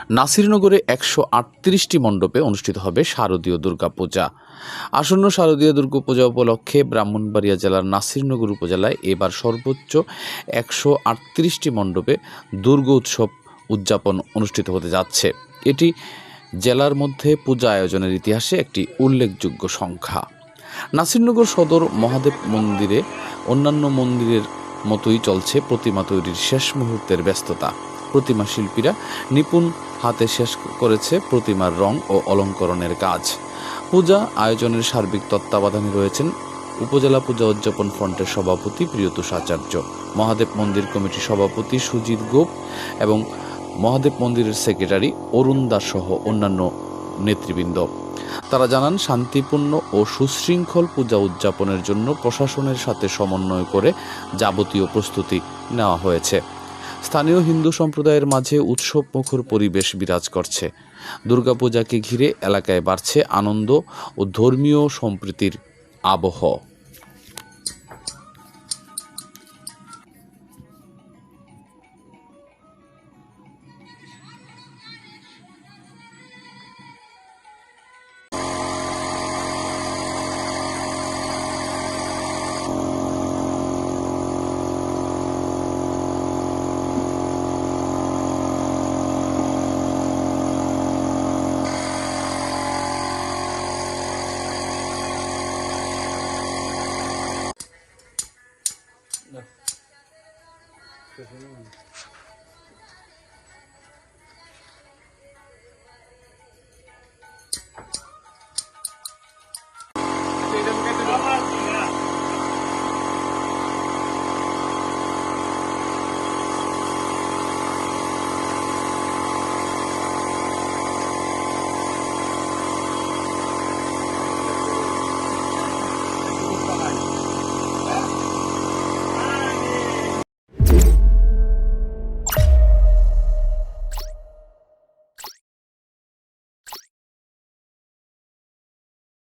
নাসিরনগরে 138টি মণ্ডপে অনুষ্ঠিত হবে শারদীয় দুর্গাপূজা। আসন্ন শারদীয় দুর্গাপূজা উপলক্ষে ব্রাহ্মণবাড়িয়া জেলার নাসিরনগর উপজেলায় এবার সর্বোচ্চ 138টি মণ্ডপে দুর্গা উৎসব উদযাপন অনুষ্ঠিত হতে যাচ্ছে। এটি জেলার মধ্যে পূজা আয়োজনের ইতিহাসে একটি উল্লেখযোগ্য সংখ্যা। নাসিরনগর সদর মহাদেব মন্দিরে অন্যান্য মন্দিরের মতোই চলছে প্রতিমা তৈরির শেষ মুহূর্তের ব্যস্ততা। প্রতিমা শিল্পীরা নিপুণ হাতে শেষ করেছে প্রতিমার রং ও অলঙ্করণের কাজ। পূজা আয়োজনের সার্বিক তত্ত্বাবধানে রয়েছেন উপজেলা পূজা উদযাপন ফ্রন্টের সভাপতি প্রিয়তোষ আচার্য, মহাদেব মন্দির কমিটির সভাপতি সুজিত গোপ এবং মহাদেব মন্দিরের সেক্রেটারি অরুণ দাস সহ অন্যান্য নেতৃবৃন্দ। তারা জানান, শান্তিপূর্ণ ও সুশৃঙ্খল পূজা উদযাপনের জন্য প্রশাসনের সাথে সমন্বয় করে যাবতীয় প্রস্তুতি নেওয়া হয়েছে। স্থানীয় হিন্দু সম্প্রদায়ের মাঝে উৎসবমুখর পরিবেশ বিরাজ করছে। দুর্গাপূজাকে ঘিরে এলাকায় বাড়ছে আনন্দ ও ধর্মীয় সম্প্রীতির আবহ। No.